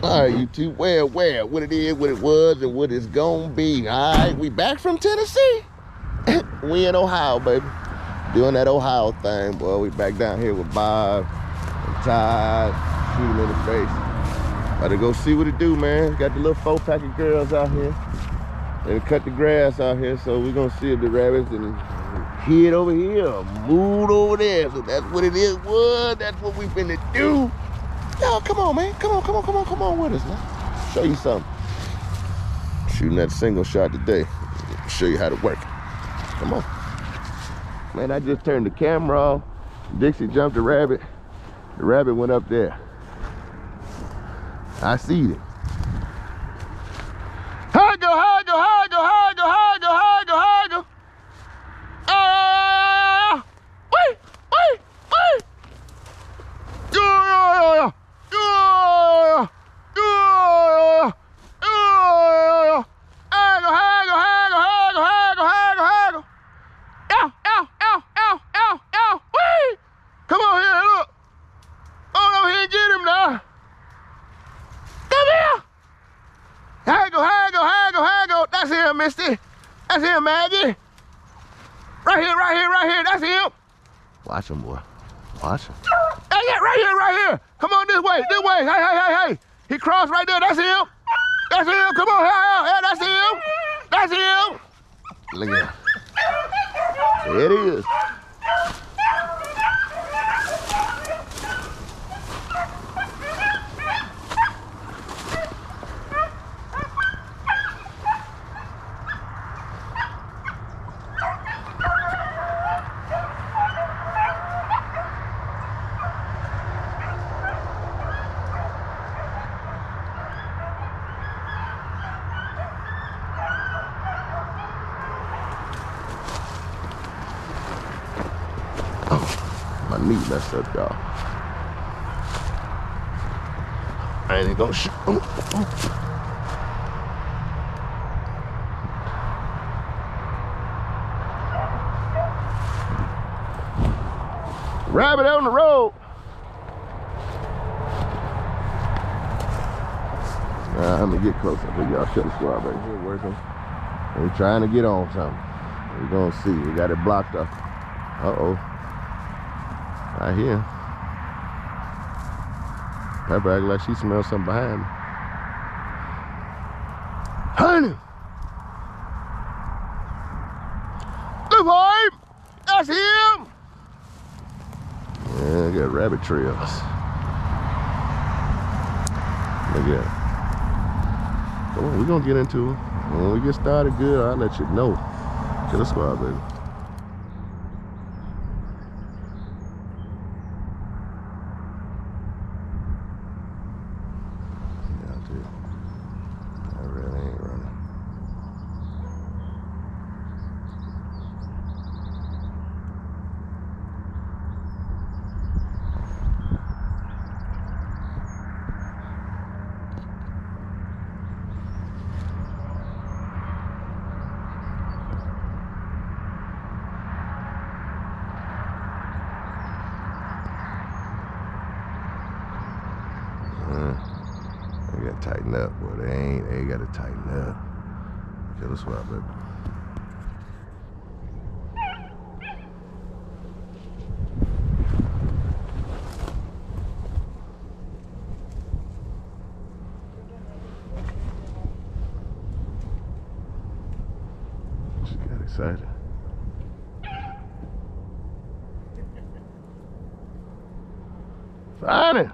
All right, YouTube, where, what it is, what it was, and what it's gonna be. All right, we back from Tennessee. We in Ohio, baby. Doing that Ohio thing, boy. We back down here with Bob and Todd. Shoot him in the face. About to go see what it do, man. Got the little 4-pack of girls out here. They cut the grass out here, so we're gonna see if the rabbits and hid over here or moved over there. So that's what it is, what? That's what we finna do. Y'all, come on, man. Come on with us, man. Show you something. Shooting that single shot today. Show you how to work it. Come on. Man, I just turned the camera off. Dixie jumped the rabbit. The rabbit went up there. I see it. High go. Wait. Come on here, look. Oh no, he didn't get him now. Come here. Haggle. That's him, Misty. That's him, Maggie. Right here. That's him. Watch him, boy. Watch him. Hey, yeah, right here. Come on this way. Hey. He crossed right there. That's him. Come on, hey, that's him. Look at him. There it is. My knee messed up, y'all. I ain't gonna shoot. Rabbit on the road. Let me get closer. Y'all shut the squad right here working. We're trying to get on something. We're gonna see. We got it blocked up. Uh-oh. I hear. Pepper acting like she smells something behind me. Honey! The vibe! That's him! Yeah, I got rabbit trails. Look at that. Come on, we're gonna get into it. When we get started good, I'll let you know. Kill the squad, baby. They gotta tighten up, boy. They gotta tighten up. Kill the swap, baby. She got excited. Find it.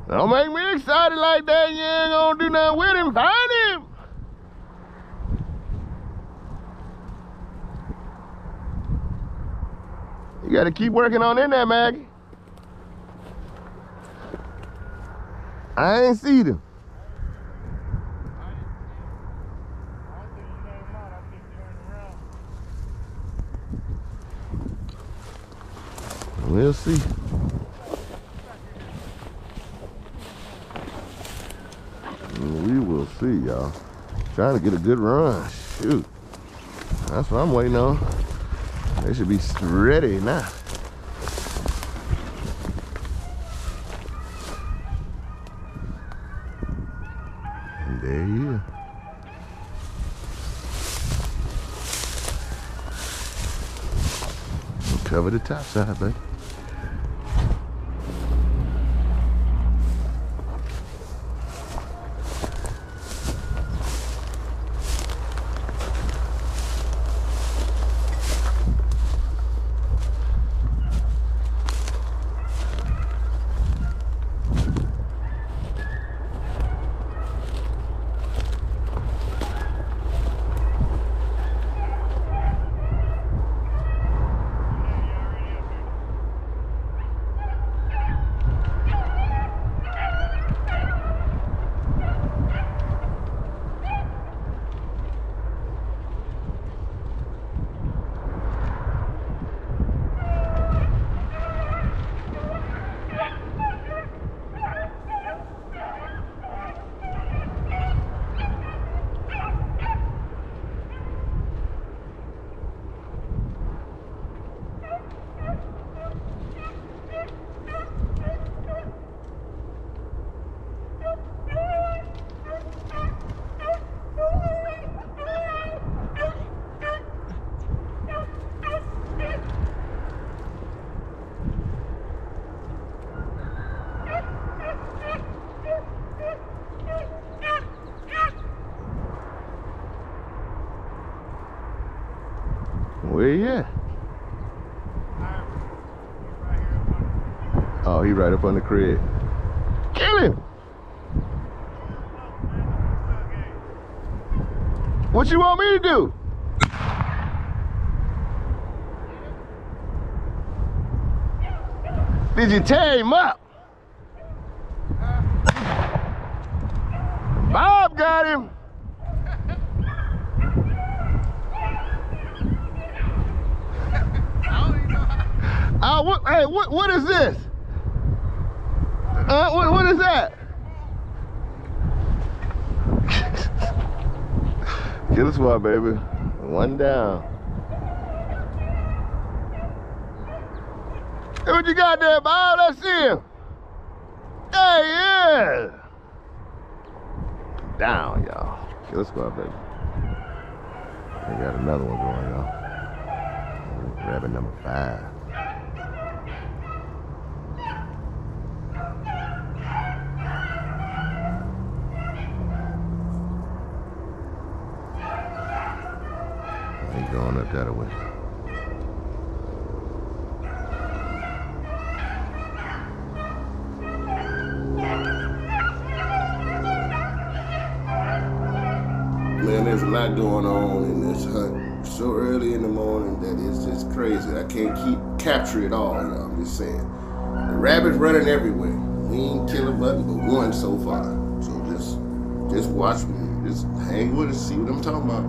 Don't make me excited like that. You ain't gonna do nothing with him. Find him. You gotta keep working on in there, Maggie. I ain't see them. We'll see. We'll see, y'all. Trying to get a good run. Shoot. That's what I'm waiting on. They should be ready now. And there he is. Cover the top side, baby. Where you at? Oh, he right up on the crib. Kill him! What you want me to do? Did you tear him up? Bob got him. What is this? What is that? Kill us one, baby. One down. Hey, what you got there, Bob? Let's see him. Hey, yeah. Down, y'all. Kill us one, baby. We got another one going, y'all. Rabbit number 5. He's going up that way. Man, there's a lot going on in this hunt so early in the morning that it's just crazy. I can't capture it all, y'all. I'm just saying. The rabbits running everywhere. We ain't kill a button but one so far. So just watch me. Just hang with us, see what I'm talking about.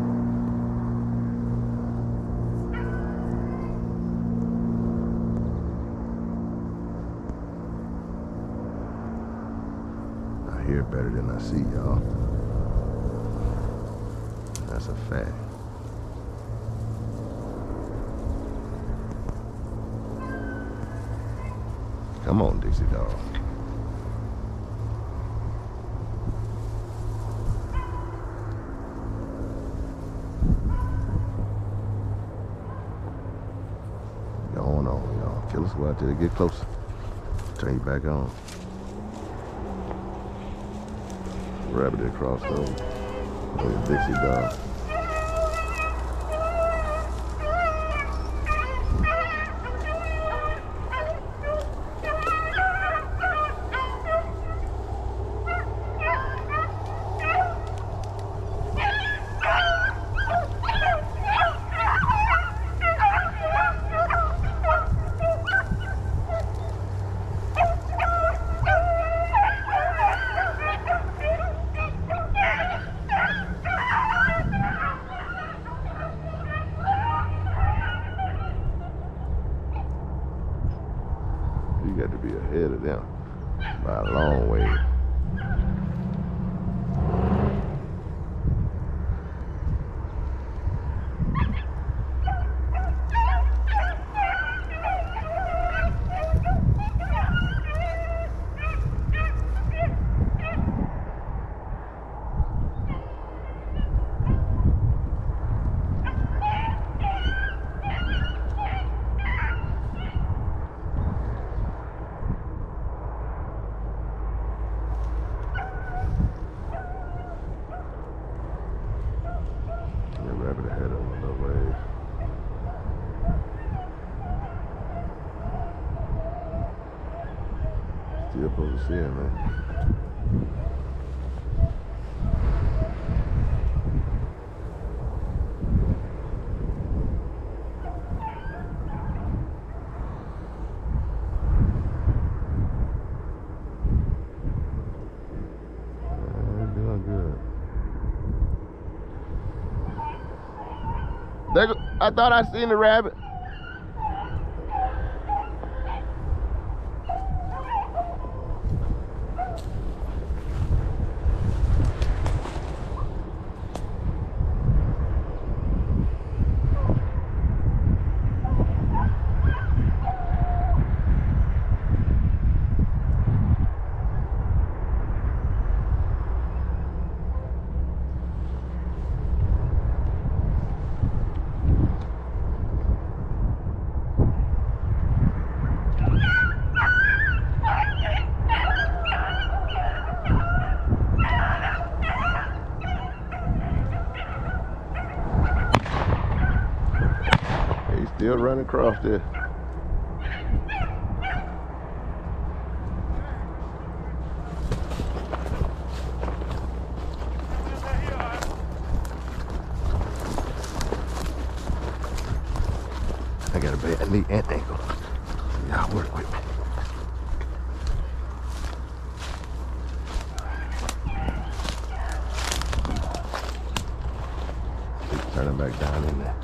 I hear better than I see, y'all. That's a fact. Come on, Dixie dog. Going on, y'all. Kill us well till they get closer. Turn you back on. Rabbit across over. There's a Dixie dog. You got to be ahead of them by a long way. still supposed to see him, man. I thought I seen the rabbit. Still running across there. I got a bad knee and ankle. Y'all work with me. Keep turning back down in there.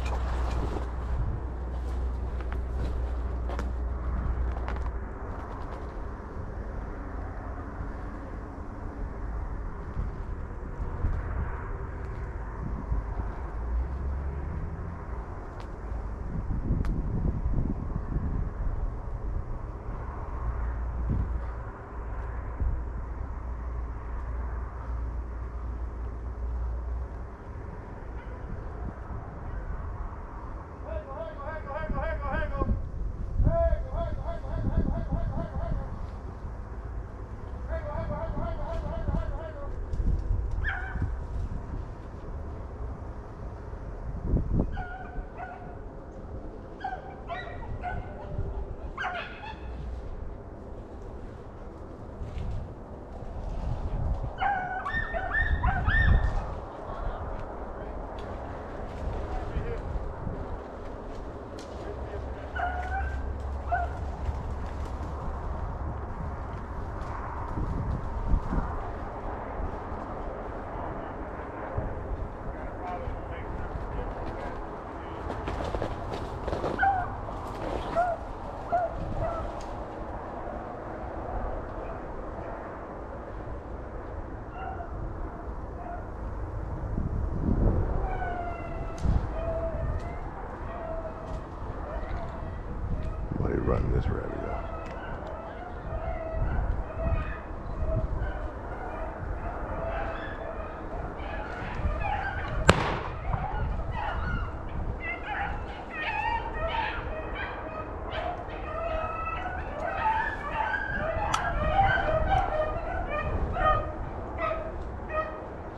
Run this rabbit out.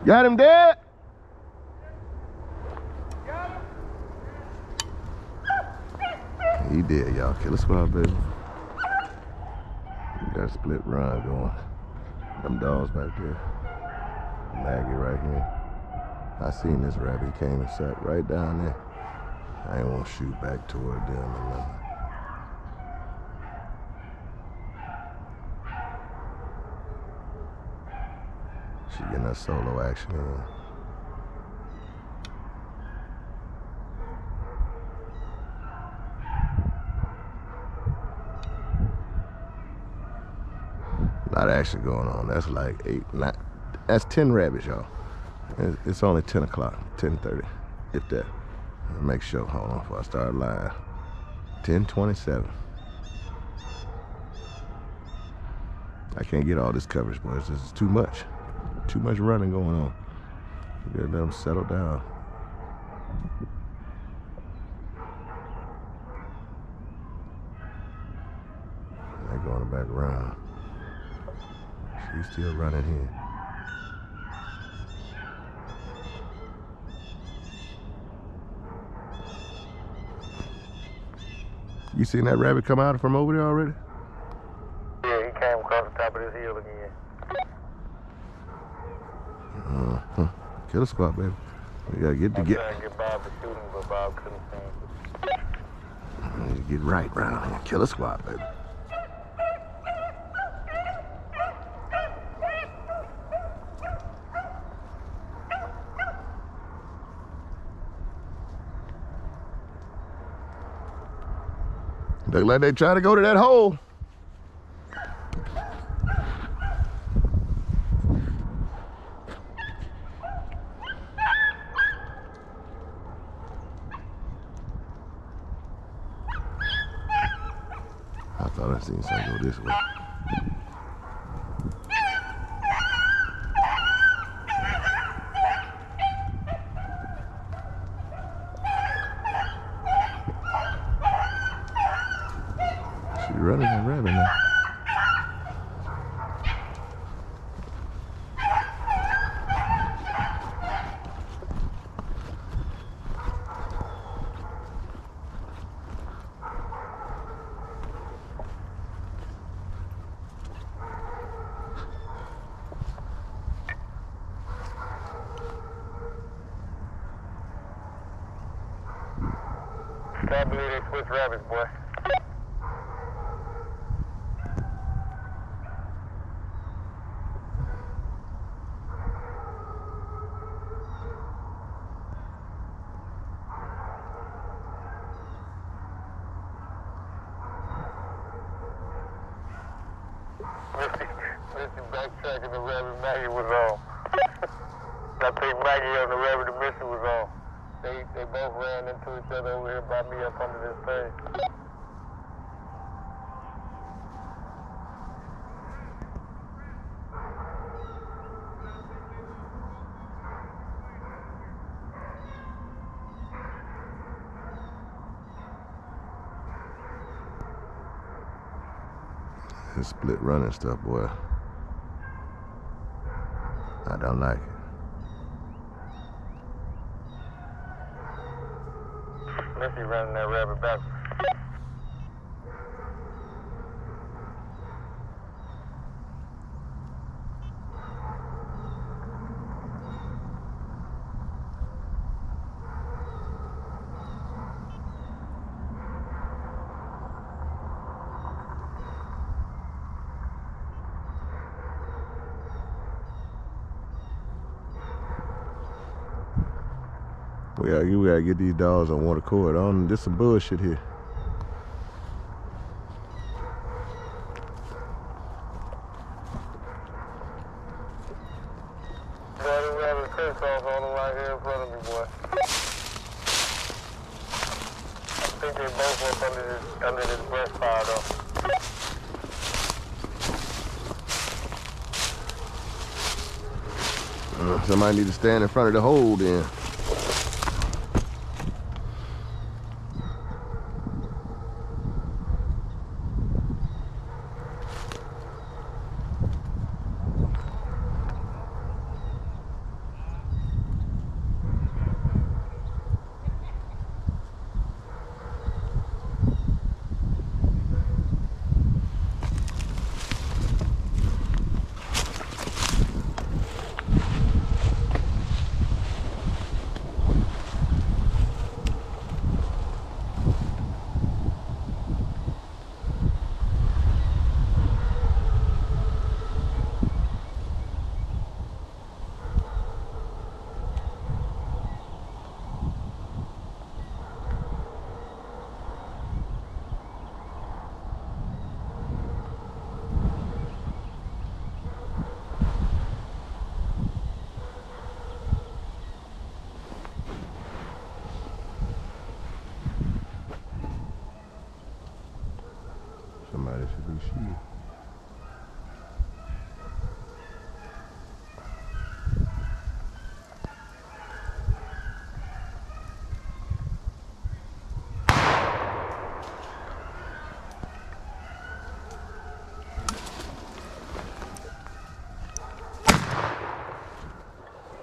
Got him dead? He did, y'all. Killer squad, baby. We got a split run going. Them dogs back there. Maggie right here. I seen this rabbit. He came and sat right down there. I ain't want to shoot back toward them or nothing. She getting that solo action in. A lot of action going on. That's like 8, 9, that's 10 rabbits, y'all. It's only 10 o'clock, 10:30, if that. Make sure, hold on before I start live. 10:27. I can't get all this coverage, boys. This is too much. Too much running going on. We gotta let them settle down. They're going back around. She's still running here. You seen that rabbit come out from over there already? Yeah, he came across the top of this hill again. Killer squad, baby. We gotta get together. I'm trying to get Bob to shoot him, but Bob couldn't see him. Get right round here. Killer squad, baby. Look like they try to go to that hole. I thought I seen something go this way. She's running that rabbit now. Can't believe they switched rabbits, boy. Missy backtracking, the rabbit Maggie was on. I think Maggie on the rabbit and Missy was on. They both ran into each other over here by me up under this thing. This split running stuff, boy. I don't like it. Missy running that rabbit backwards. We gotta get these dogs on one accord. This some bullshit here. Boy, them rabbit curse off on them right here in front of me, boy. I think they both up under this breast fire though. Somebody need to stand in front of the hole then. Somebody should be shooting.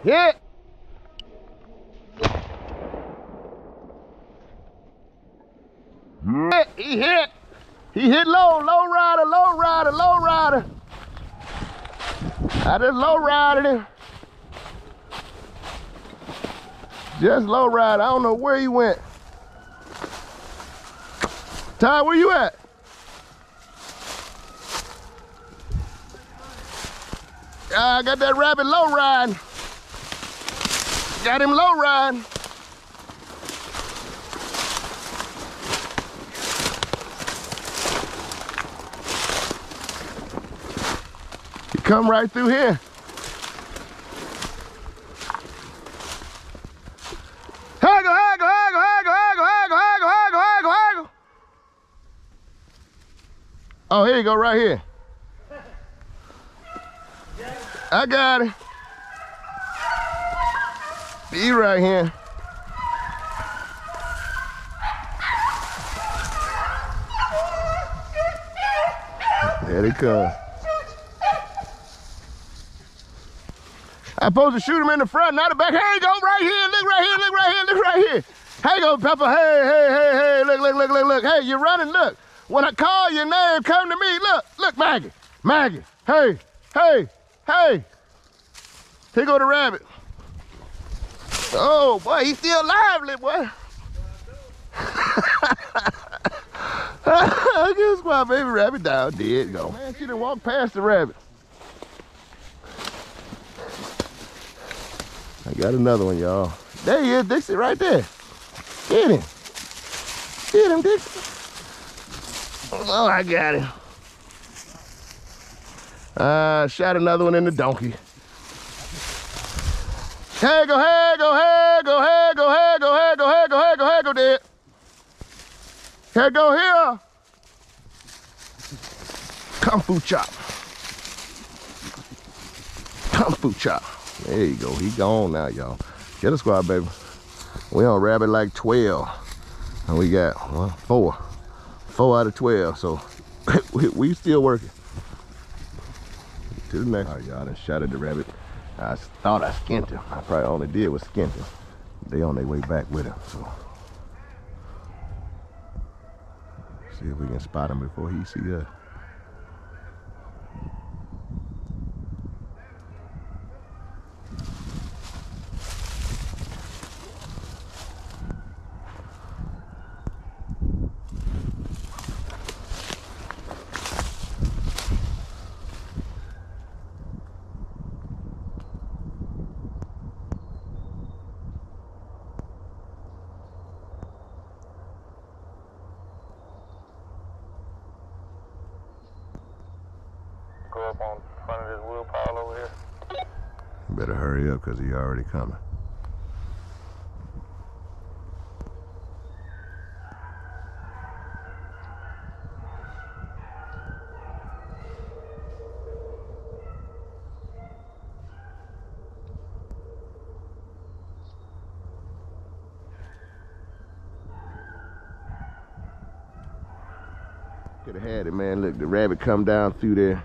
Hit! He hit! He hit low rider, low rider, low rider. I just low riding him. Just low ride. I don't know where he went. Ty, where you at? I got that rabbit low riding. Got him low riding. He come right through here. Haggle, haggle, haggle, haggle, haggle, haggle, haggle, haggle, haggle, haggle. Oh, here you go, right here. I got it. He right here. There he comes. I'm supposed to shoot him in the front, not the back. Here you go, right here. Look right here, look right here, look right here. Here you go, Pepper. Hey, hey, hey, hey. Look, look, look, look, look. Hey, you're running, look. When I call your name, come to me. Look, look, Maggie. Maggie. Hey, hey, hey. Here go the rabbit. Oh, boy, he's still lively, boy. Guess my baby rabbit down, dead go. Man, she done walked past the rabbit. I got another one, y'all. There he is, Dixie, right there. Get him. Get him, Dixie. Oh, I got him. Shot another one in the donkey. Hey, go, hey, go, hey, go, hey, go, hey, go, hey, go, hey, go, hey, go, hey, go, dead. Here, go here. Kung Fu chop. Kung Fu chop. There you go. He gone now, y'all. Killer squad, baby. We on rabbit like 12. And we got, well, 4. 4 out of 12. So we still working. To the next. All right, y'all. I done shot at the rabbit. I thought I skinned him. I probably only did was skinned him. They on their way back with him. So see if we can spot him before he see us. Go up on front of this wheel pile over here. Better hurry up because he already coming. Could have had it, man. Look, the rabbit come down through there.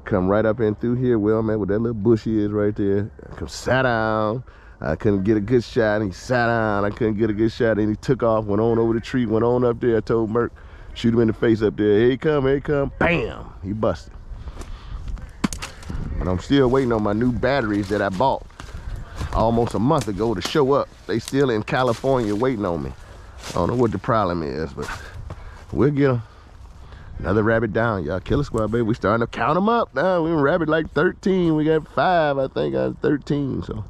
Come right up in through here, well, man, where that little bushy is right there. Come sat down. I couldn't get a good shot, and he sat down. I couldn't get a good shot, and he took off, went on over the tree, went on up there. I told Merc, shoot him in the face up there. Here he come, here he come. Bam! He busted. But I'm still waiting on my new batteries that I bought almost a month ago to show up. They still in California waiting on me. I don't know what the problem is, but we'll get them. Another rabbit down, y'all. Killer squad, baby. We starting to count them up now. We rabbit like 13. We got 5, I think, out of 13. So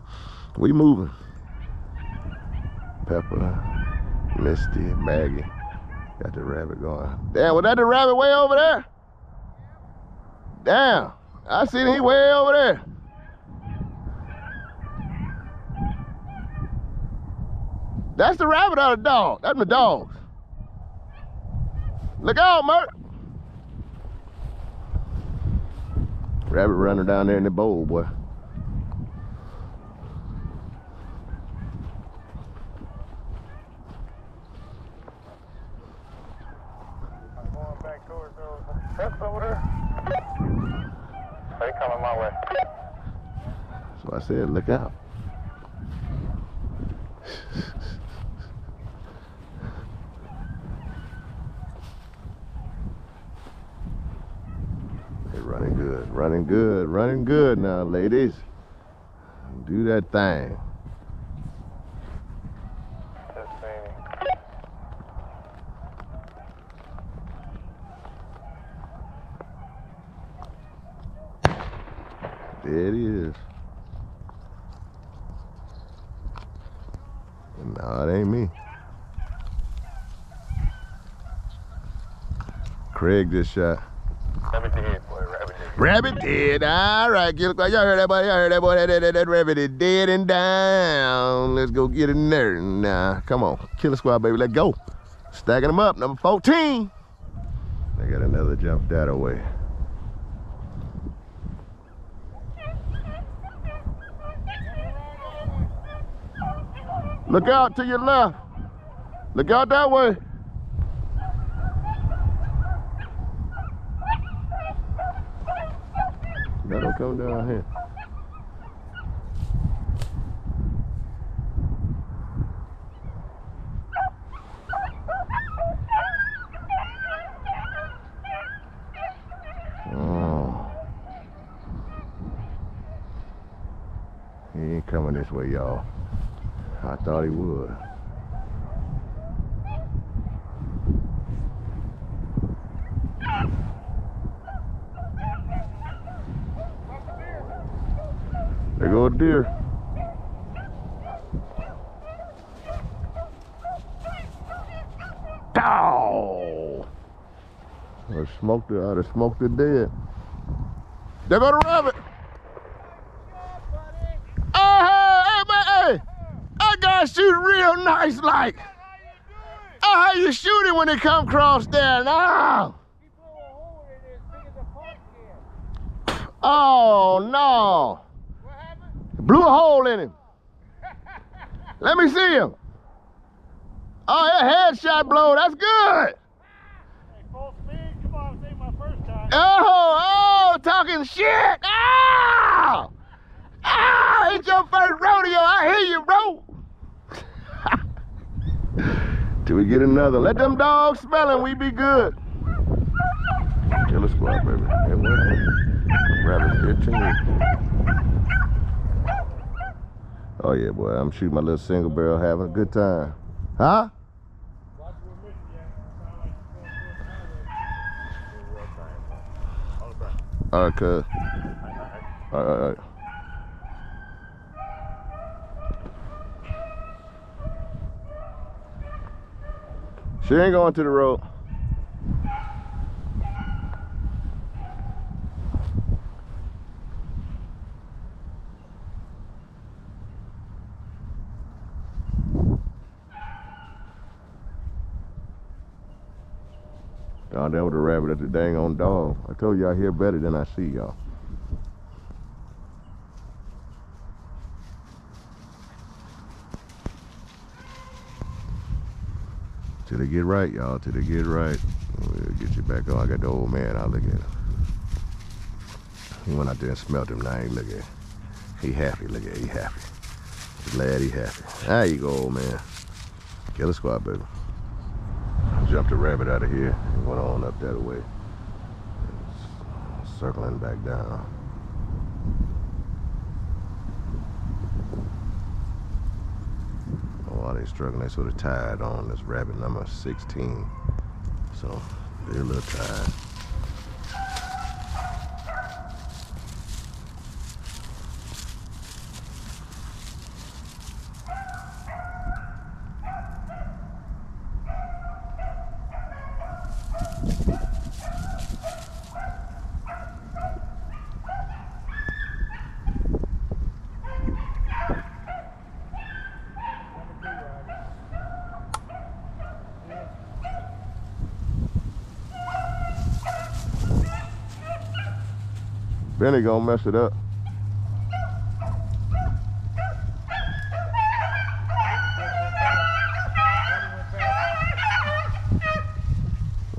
we moving. Pepper, Misty, Maggie. Got the rabbit going. Damn, was that the rabbit way over there? Damn, I seen he way over there. That's the rabbit or the dog? That's my dogs. Look out, Merc. Rabbit running down there in the bowl, boy. I'm going back towards those trucks over there. They coming my way. So I said, look out. They Running good, running good, running good now, ladies. Do that thing. There it is. No, it ain't me. Craig just shot. Rabbit dead, boy. Rabbit dead. Rabbit dead. All right, y'all heard that boy. Y'all heard that boy. That rabbit is dead and down. Let's go get in there. Nah, come on. Killer squad, baby. Let's go. Stacking them up. Number 14. They got another jump that away. Look out to your left. Look out that way. Y'all don't come down here. Oh. He ain't coming this way, y'all. I thought he would. There go a deer. Ow! I'd have smoked it dead. There go the rabbit. Oh, hey, man, hey! That guy shoot real nice, like. Oh, how you shoot it when it come across there? No. Oh no. What happened? Blew a hole in him. Let me see him. Oh, that headshot blow. That's good. Hey, full speed? Come on, this ain't my first time. Oh, talking shit. Oh, it's your first rodeo. I hear you, bro. Till we get another. Let them dogs smell and we be good. Killer squad, baby. Hey, rabbit 15. Oh yeah, boy. I'm shooting my little single barrel, having a good time. Huh? All right, cuz. All right. She ain't going to the road. Down there with the rabbit at the dang on dog. I told you I hear better than I see, y'all. Till they get right, y'all. Till they get right. We'll get you back on. I got the old man. I'll look at him. He went out there and smelt him. Now I ain't look at him. He happy. Look at him. He happy. Glad he happy. There you go, old man. Killer squad, baby. Jumped the rabbit out of here and went on up that way. Circling back down. While they struggling, they sort of tied on this rabbit number 16. So they're a little tired. Benny gonna mess it up.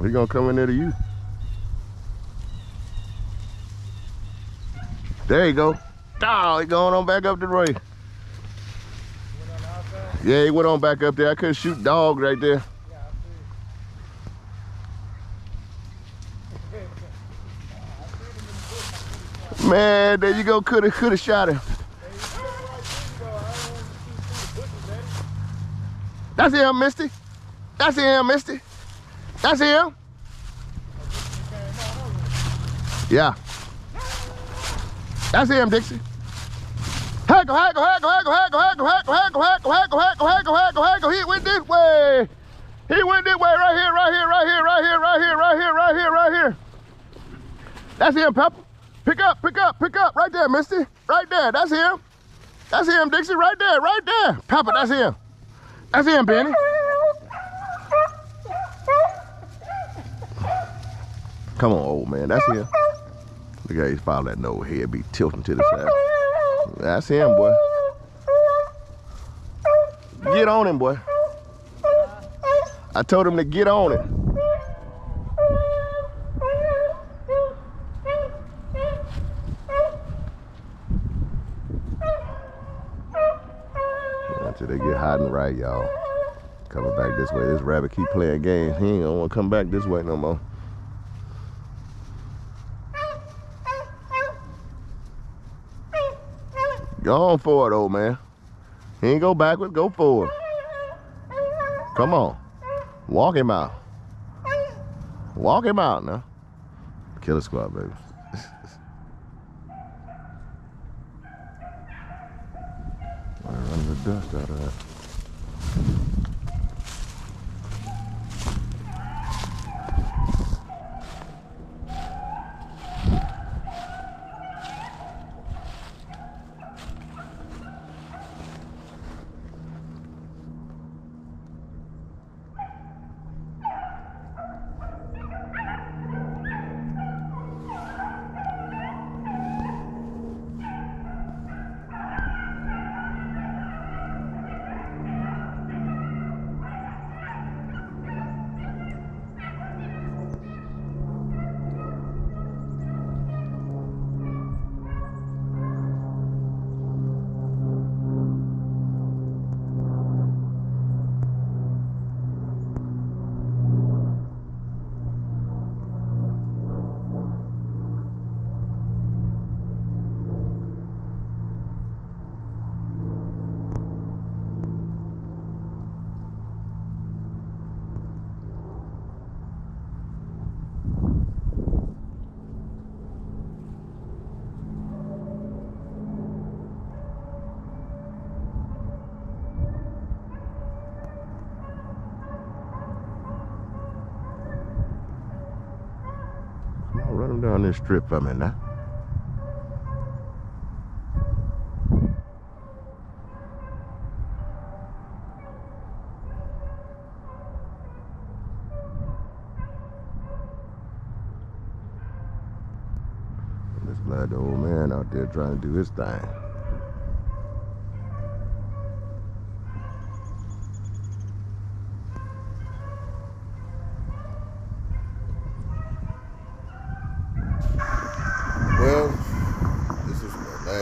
He gonna come in there to you. There you go. Oh, he going on back up the road. Yeah, he went on back up there. I couldn't shoot dog right there. Man, there you go. Coulda shot him. That's him, Misty. That's him, Misty. That's him. Yeah. That's him, Dixie. Hackle. He went this way. He went this way right here. That's him, Pepper. Pick up. Right there, Misty. Right there. That's him. That's him, Dixie. Right there. Pepper, that's him. That's him, Benny. Come on, old man. That's him. Look at he's following that nose head, be tilting to the side. That's him, boy. Get on him, boy. I told him to get on it. Until they get hot and right, y'all. Coming back this way. This rabbit keep playing games. He ain't gonna want to come back this way no more. Go on forward, old man. He ain't go backwards, go forward. Come on. Walk him out. Walk him out now. Killer squad, baby. Run the dust out of that. Run him down this strip for me now. Let's glad the old man out there trying to do his thing. Well, this is the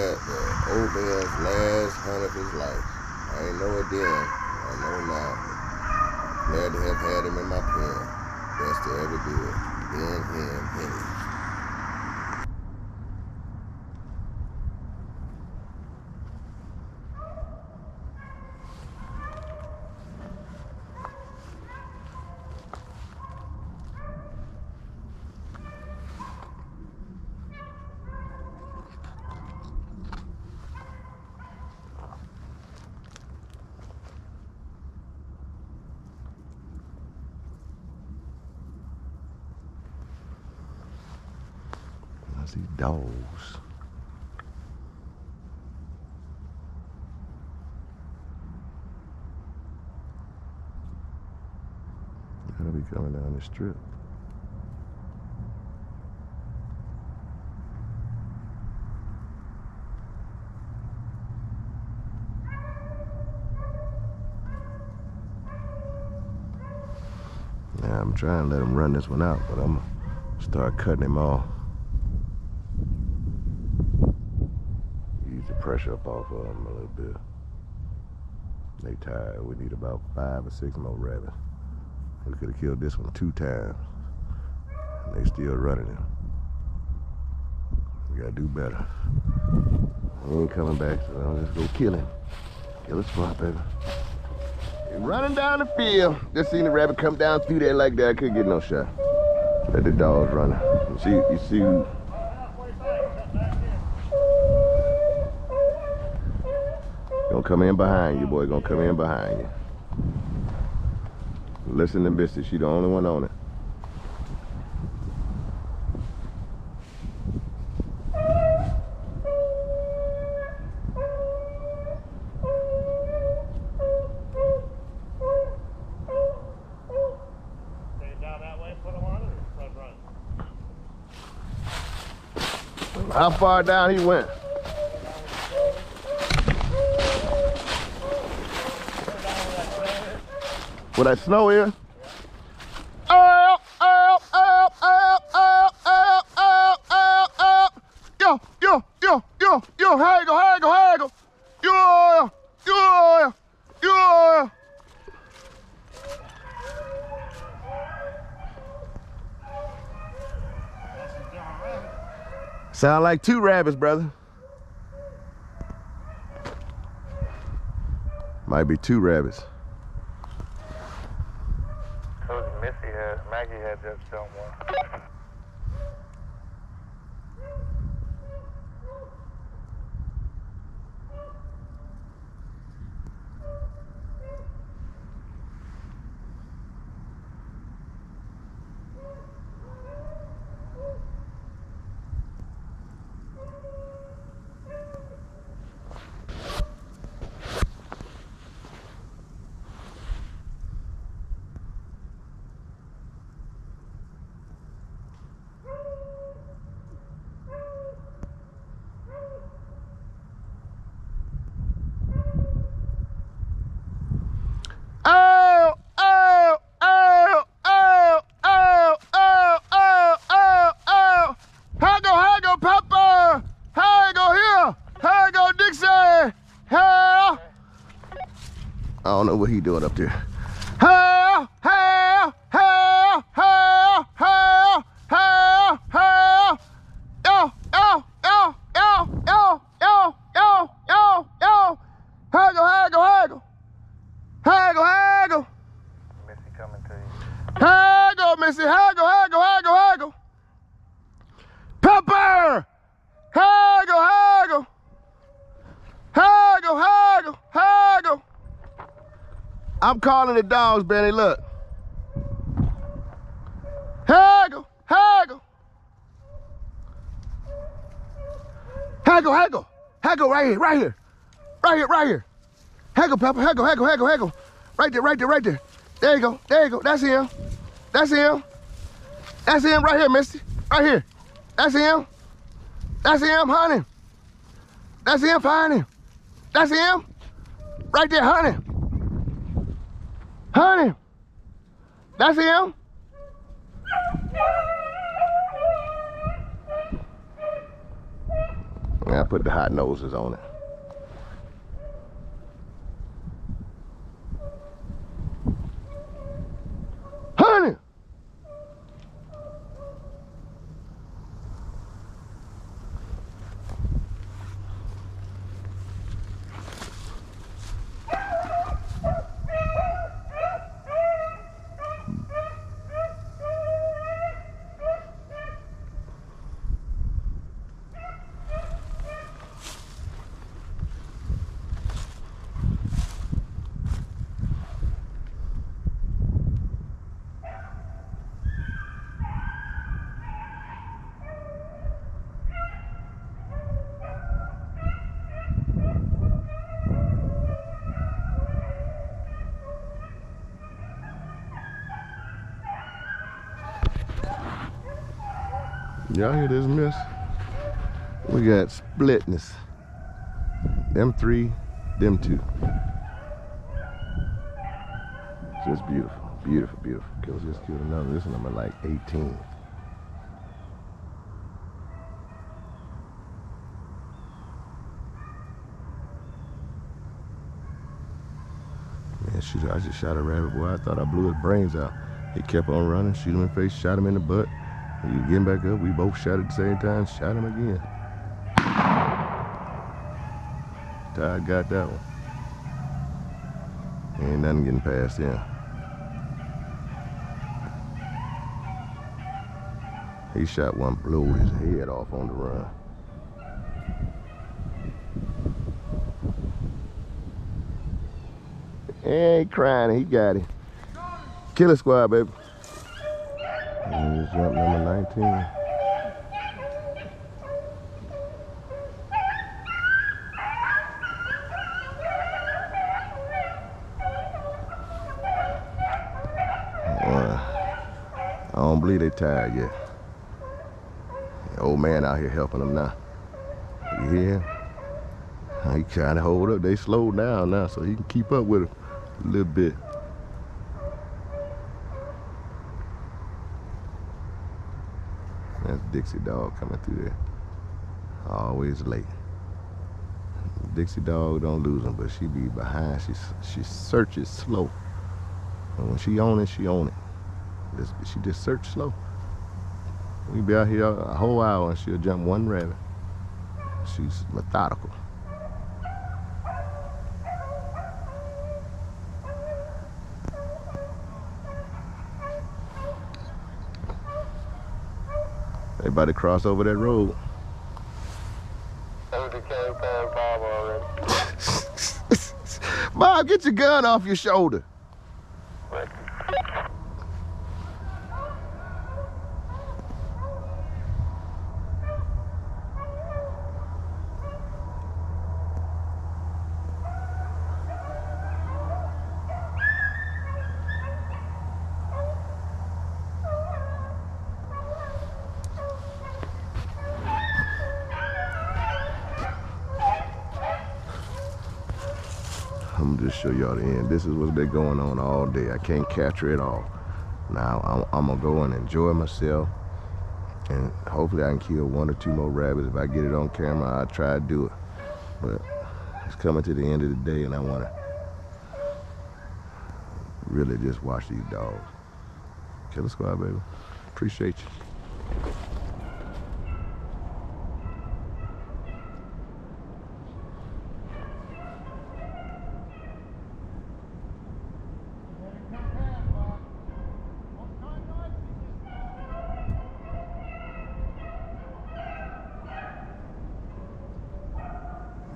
old man's last hunt of his life. I ain't know it then. I know now. Glad to have had him in my pen. Best to ever do it. Ben, him, Henny. These dogs. Gotta be coming down the strip. Now I'm trying to let him run this one out, but I'm gonna start cutting him off. The pressure up off of them a little bit. They tired. We need about 5 or 6 more rabbits. We could have killed this one 2 times. And they still running him. We gotta do better. He ain't coming back, so I'll just go kill him. Kill his spot, baby. Running down the field. Just seen the rabbit come down through there like that. I couldn't get no shot. Let the dogs run. You see. Gonna come in behind you, boy. Gonna come in behind you. Listen to Misty. She the only one on it. How far down he went? Where that snow is? Yo, haggle. Yeah. Sound like two rabbits, brother. Might be two rabbits. Maggie had just done one. I don't know what he doing up there. Haggle. Missy coming to you. Haggle, Missy, haggle. Pepper! Haggle. I'm calling the dogs, Benny, look. Haggle. Haggle, right here. Haggle, Pepper, haggle. Right there. There you go. That's him. That's him right here, Misty. Right here. That's him, honey. That's him, find him. That's him. Right there, honey. That's him. I put the hot noses on it. Honey. Y'all hear this mess? We got splitness. Them three, them two. Just beautiful. Kills just killed another. This number like 18. Man, shoot, I just shot a rabbit, boy. I thought I blew his brains out. He kept on running, shoot him in the face, shot him in the butt. He getting back up, we both shot at the same time, shot him again. Todd got that one. Ain't nothing getting past him. He shot one, blew his head off on the run. He ain't crying, he got it. Killer Squad, baby. And he's jump number 19. I don't believe they tired yet. The old man out here helping them now. You hear him? He trying to hold up. They slowed down now so he can keep up with them a little bit. That's Dixie Dog coming through there. Always late. Dixie Dog don't lose them, but she be behind. She searches slow. And when she on it, she on it. She just search slow. We be out here a whole hour and she'll jump one rabbit. She's methodical. They about to cross over that road. Bob, get your gun off your shoulder. I'm gonna just show y'all the end. This is what's been going on all day. I can't capture it all. Now I'm gonna go and enjoy myself, and hopefully I can kill 1 or 2 more rabbits. If I get it on camera, I'll try to do it. But it's coming to the end of the day, and I wanna really just watch these dogs. Killer Squad, baby. Appreciate you.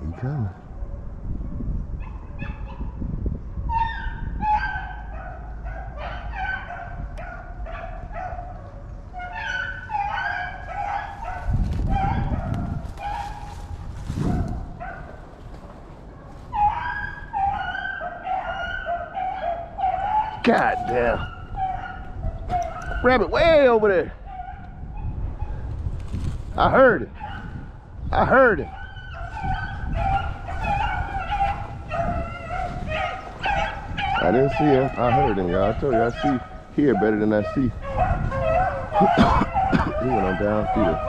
He coming. God damn. Rabbit way over there. I heard it. I heard it. I didn't see him. I heard him, y'all. I told you, I hear better than I see. He went on down through there.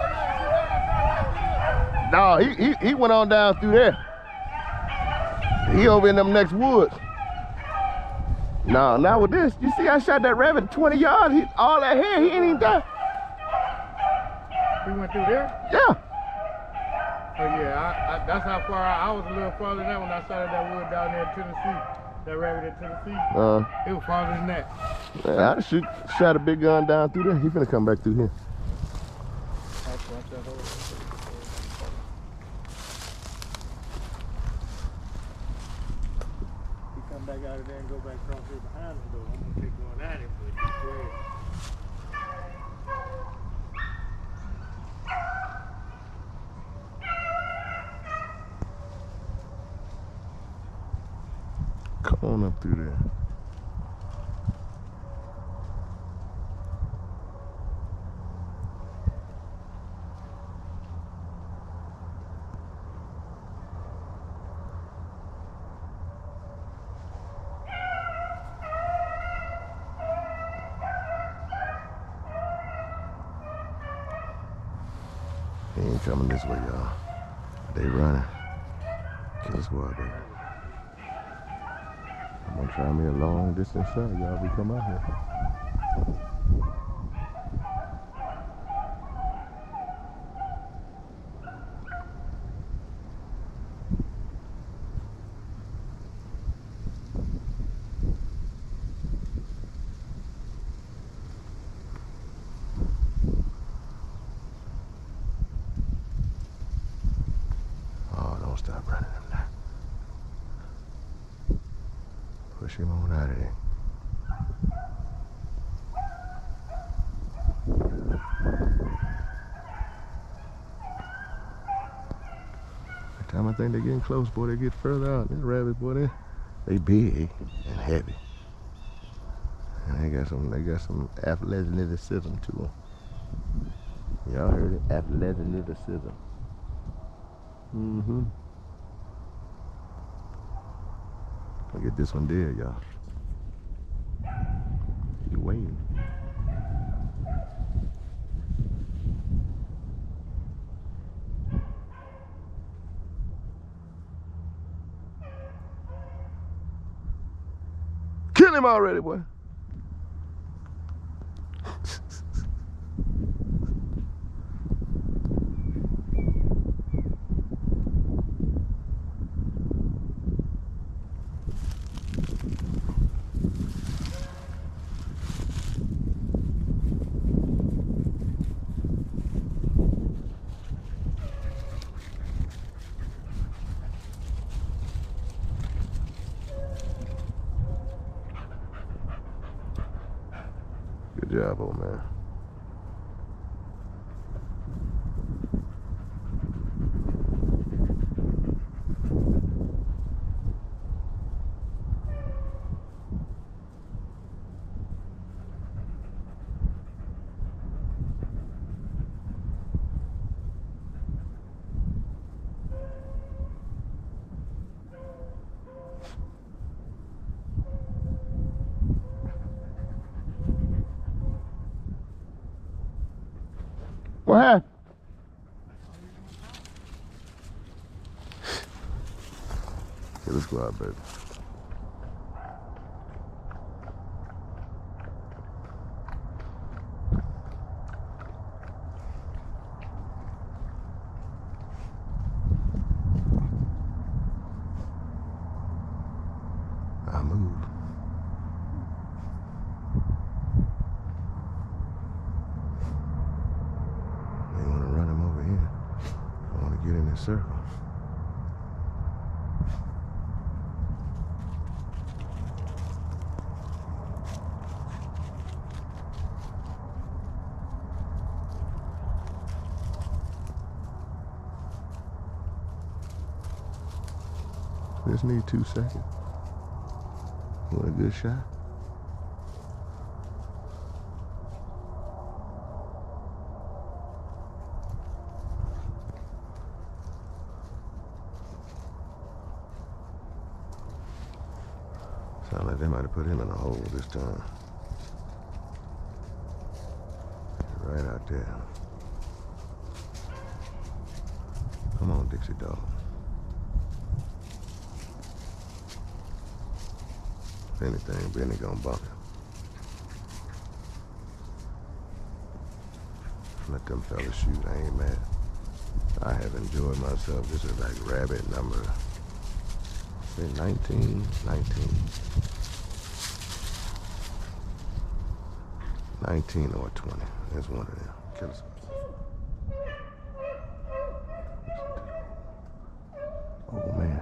No, he went on down through there. He over in them next woods. No, not with this. You see, I shot that rabbit 20 yards. All that hair, he ain't even die. He went through there? Yeah. Oh yeah, that's how far I was a little farther than that when I shot at that wood down there in Tennessee. That rabbit in Tennessee. It was farther than that. Man, I shot a big gun down through there. He finna come back through here. He come back out of there and go back across here behind him though. I'm gonna keep going at him, but he's scared. Come on up through there. He ain't coming this way, y'all. They running. Killer Squad, baby. I'm gonna try me a long distance shot, y'all, if we come out here. stop running him now. Push him on out of there. Every time I think they're getting close, boy, they get further out. Them rabbits, boy, they big and heavy. And they got some athleticism to them. Y'all heard it? Athleticism. Mm-hmm. I'll get this one dead, y'all. He's waiting. Kill him already, boy. Good job, old man. What happened? Okay, let's go out, baby. I move. Get in this circle. Just need 2 seconds. Want a good shot? Sound like they might have put him in a hole this time. Right out there. Come on, Dixie dog. If anything, Benny gonna bump him. Let them fellas shoot. I ain't mad. I have enjoyed myself. This is like rabbit number 19. 19 or 20. There's one of them. Killshots. Oh man.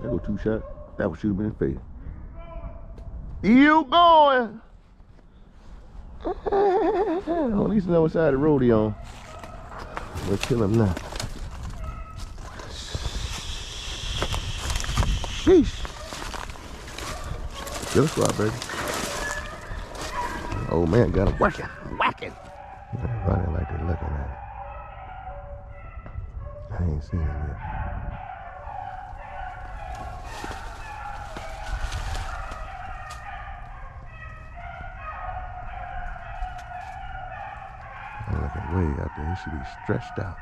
There go 2 shots. That would shoot him in the face. You going? At least know what side of the road he on. We'll kill him now. Sheesh. Kill squad, baby. Old man got him whacking. They're running like they're looking at it. I ain't seen him yet. I'm looking way out there. He should be stretched out.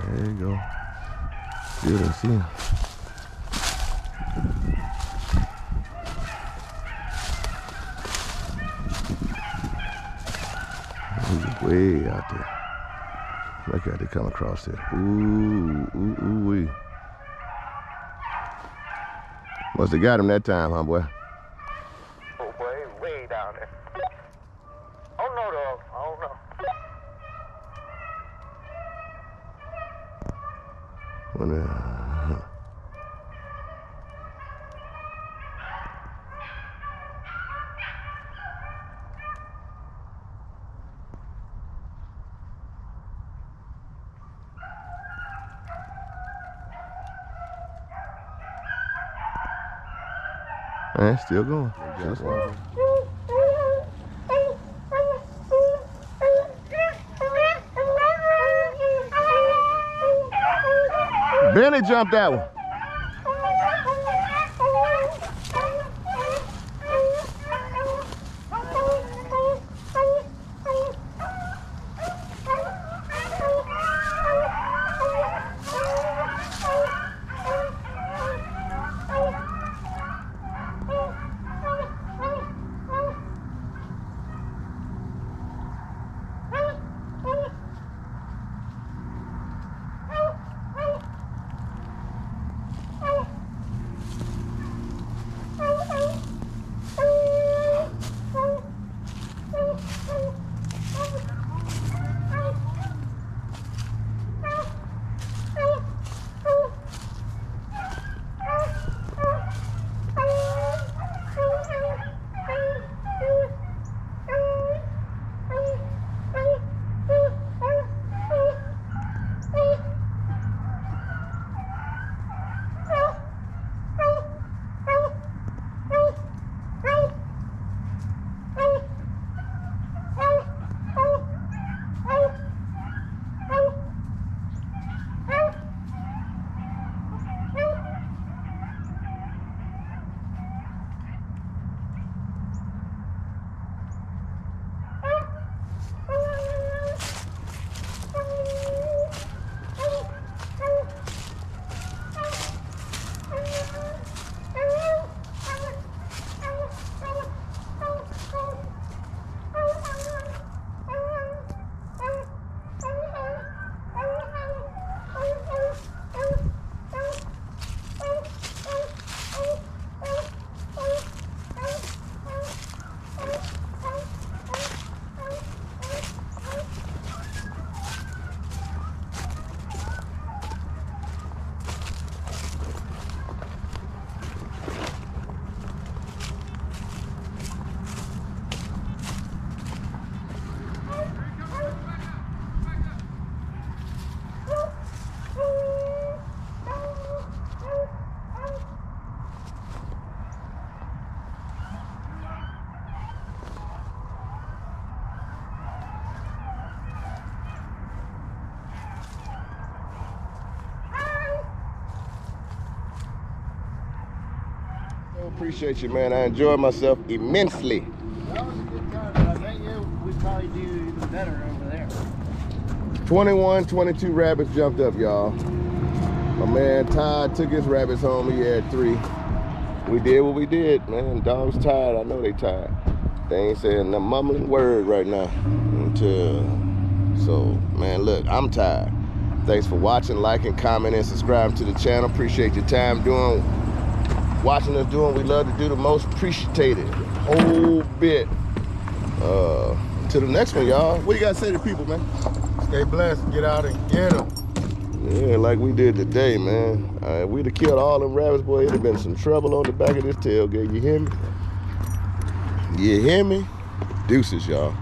There you go. Still didn't see him. He's way out there. Look at it come across there. Ooh, wee. Must have got him that time, huh, boy? Oh, boy, he's way down there. Oh, no, dog. Oh, no. Still going. Benny jumped that one. Appreciate you, man. I enjoyed myself immensely. That was a good time, but I bet you we'd probably do even better over there. 21, 22 rabbits jumped up, y'all. My man Todd took his rabbits home. He had 3. We did what we did, man. Dog's tired. I know they tired. They ain't saying a mumbling word right now. So, man, look, I'm tired. Thanks for watching, liking, commenting, subscribing to the channel. Appreciate your time watching us doing we love to do the most. Appreciated whole bit. To the next one, y'all. What you got to say to people, man? Stay blessed. Get out and get them. Yeah, like we did today, man. If we'd have killed all them rabbits, boy, it'd have been some trouble on the back of this tailgate. You hear me? You hear me? Deuces, y'all.